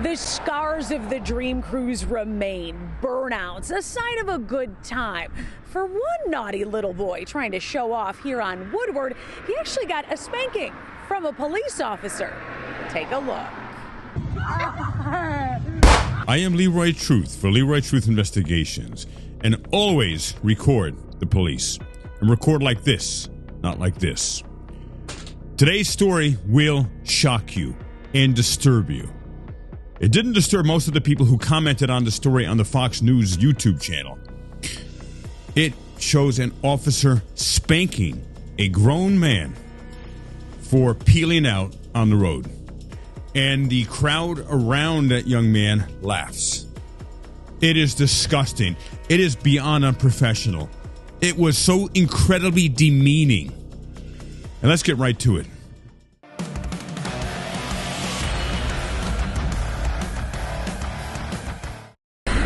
The scars of the dream cruise remain. Burnouts, a sign of a good time. For one naughty little boy trying to show off here on Woodward, he actually got a spanking from a police officer. Take a look. I am Leroy Truth for Leroy Truth Investigations, and always record the police. And record like this, not like this. Today's story will shock you and disturb you. It didn't disturb most of the people who commented on the story on the Fox News YouTube channel. It shows an officer spanking a grown man for peeling out on the road. And the crowd around that young man laughs. It is disgusting. It is beyond unprofessional. It was so incredibly demeaning. And let's get right to it.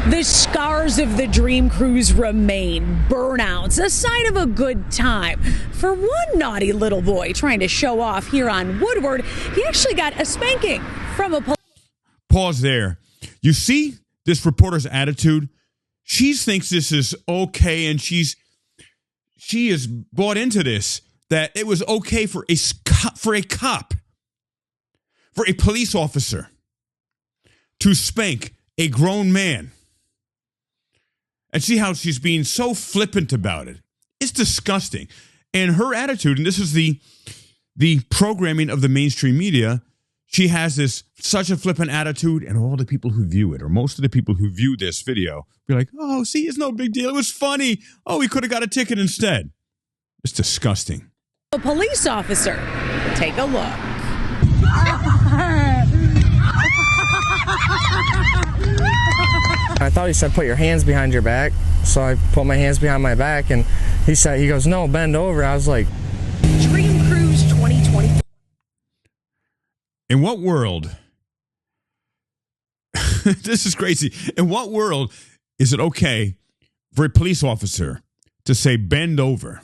The scars of the dream cruise remain. Burnouts, a sign of a good time. For one naughty little boy trying to show off here on Woodward, he actually got a spanking from a police. Pause there. You see this reporter's attitude? She thinks this is okay, and she is bought into this, that it was okay for a cop, for a police officer to spank a grown man. And see how she's being so flippant about it. It's disgusting. And her attitude, and this is the programming of the mainstream media, she has such a flippant attitude, and all the people who view it, or most of the people who view this video, be like, oh, see, it's no big deal. It was funny. Oh, we could have got a ticket instead. It's disgusting. A police officer. Take a look. I thought he said, put your hands behind your back. So I put my hands behind my back, and he goes, no, bend over. I was like, Dream Cruise 2020. In what world, this is crazy. In what world is it okay for a police officer to say bend over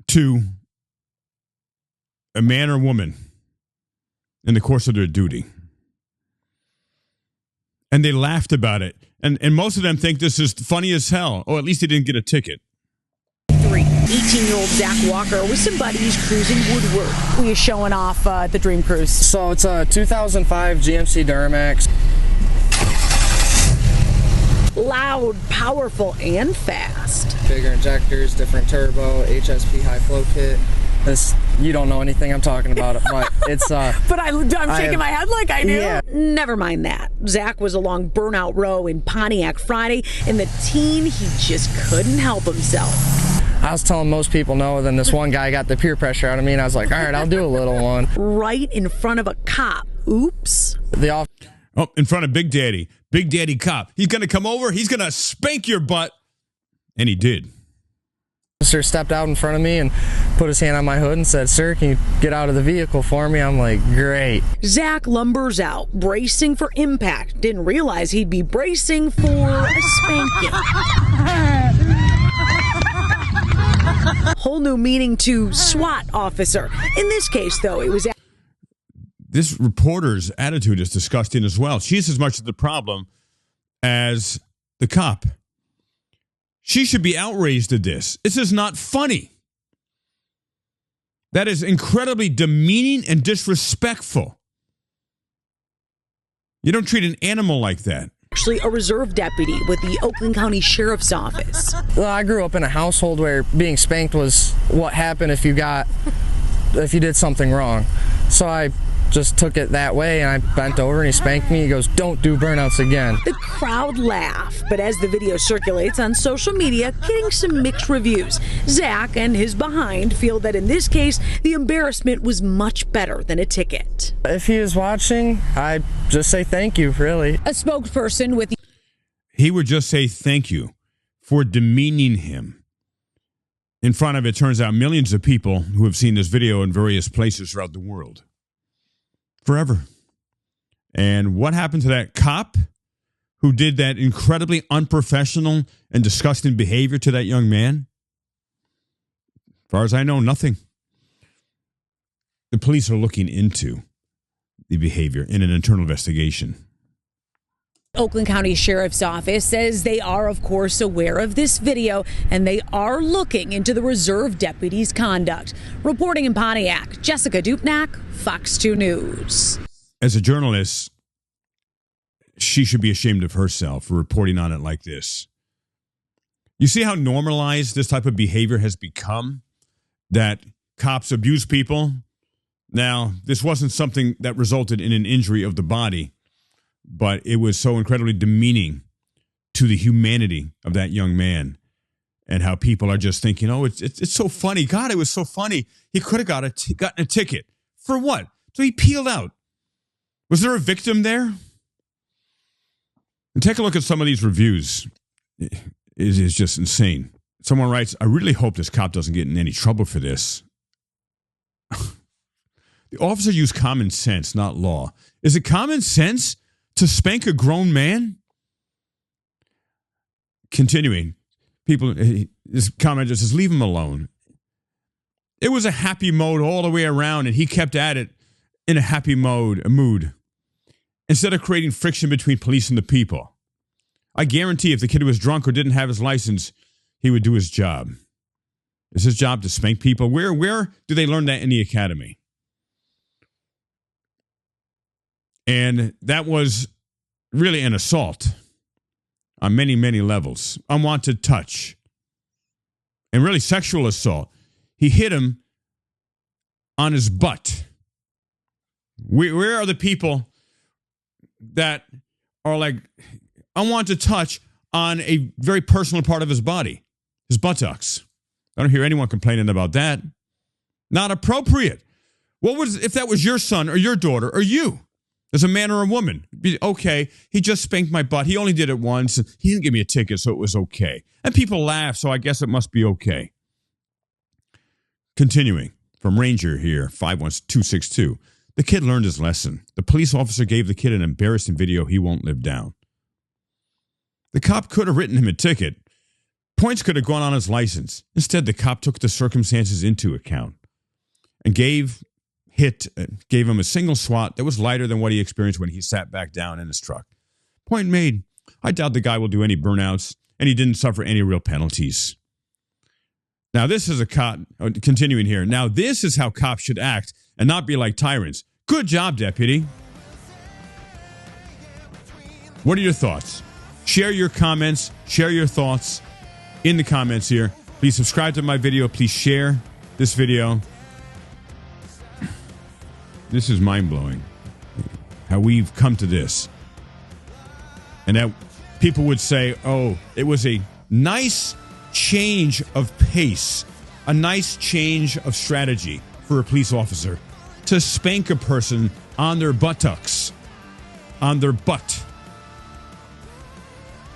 to a man or woman in the course of their duty? And they laughed about it. And most of them think this is funny as hell. Or at least he didn't get a ticket. 18-year-old Zach Walker with some buddies cruising Woodward. We are showing off the Dream Cruise. So it's a 2005 GMC Duramax. Loud, powerful, and fast. Bigger injectors, different turbo, HSP high flow kit. You don't know anything I'm talking about, but it's but I'm shaking my head like I do. Yeah. Never mind that. Zach was along Burnout Row in Pontiac Friday, and the teen, he just couldn't help himself. I was telling most people no, then this one guy got the peer pressure out of me, and I was like, all right, I'll do a little one. Right in front of a cop. Oops. In front of Big Daddy Cop. He's going to come over, he's going to spank your butt. And he did. Officer stepped out in front of me and put his hand on my hood and said, sir, can you get out of the vehicle for me? I'm like, great. Zach lumbers out, bracing for impact. Didn't realize he'd be bracing for a spanking. Whole new meaning to SWAT officer. In this case, though, it was... This reporter's attitude is disgusting as well. She's as much of the problem as the cop. She should be outraged at this. This is not funny. That is incredibly demeaning and disrespectful. You don't treat an animal like that. Actually a reserve deputy with the Oakland County Sheriff's Office. Well, I grew up in a household where being spanked was what happened if you did something wrong. So I just took it that way, and I bent over and he spanked me. He goes, don't do burnouts again. The crowd laughed, but as the video circulates on social media, getting some mixed reviews. Zach and his behind feel that in this case, the embarrassment was much better than a ticket. If he is watching, I'd just say thank you, really. A spokesperson with... He would just say thank you for demeaning him. In front of, it turns out, millions of people who have seen this video in various places throughout the world. Forever. And what happened to that cop who did that incredibly unprofessional and disgusting behavior to that young man? As far as I know, nothing. The police are looking into the behavior in an internal investigation. Oakland County Sheriff's Office says they are, of course, aware of this video, and they are looking into the reserve deputy's conduct. Reporting in Pontiac, Jessica Dupnack, Fox 2 News. As a journalist, she should be ashamed of herself for reporting on it like this. You see how normalized this type of behavior has become? That cops abuse people? Now, this wasn't something that resulted in an injury of the body, but it was so incredibly demeaning to the humanity of that young man, and how people are just thinking, oh, it's so funny. God, it was so funny. He could have gotten a ticket. For what? So he peeled out. Was there a victim there? And take a look at some of these reviews. It is just insane. Someone writes, I really hope this cop doesn't get in any trouble for this. The officer used common sense, not law. Is it common sense to spank a grown man? Continuing, this commenter says, leave him alone. It was a happy mode all the way around, and he kept at it in a happy mood, instead of creating friction between police and the people. I guarantee if the kid was drunk or didn't have his license, he would do his job. Is his job to spank people? Where do they learn that in the academy? And that was really an assault on many, many levels. Unwanted touch. And really sexual assault. He hit him on his butt. Where are the people that are like unwanted touch on a very personal part of his body? His buttocks. I don't hear anyone complaining about that. Not appropriate. What was if that was your son or your daughter or you? As a man or a woman, okay, he just spanked my butt. He only did it once. He didn't give me a ticket, so it was okay. And people laugh, so I guess it must be okay. Continuing, from Ranger here, 51262. The kid learned his lesson. The police officer gave the kid an embarrassing video he won't live down. The cop could have written him a ticket. Points could have gone on his license. Instead, the cop took the circumstances into account and gave him a single swat that was lighter than what he experienced when he sat back down in his truck. Point made. I doubt the guy will do any burnouts, and he didn't suffer any real penalties. Now, this is a cop, continuing here. Now, this is how cops should act and not be like tyrants. Good job, deputy. What are your thoughts? Share your comments, share your thoughts in the comments here. Please subscribe to my video. Please share this video. This is mind-blowing, how we've come to this. And that people would say, oh, it was a nice change of pace, a nice change of strategy for a police officer to spank a person on their buttocks, on their butt,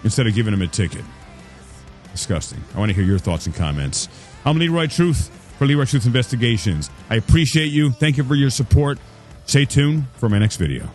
instead of giving them a ticket. Disgusting. I want to hear your thoughts and comments. I'm Leroy Truth for Leroy Truth Investigations. I appreciate you. Thank you for your support. Stay tuned for my next video.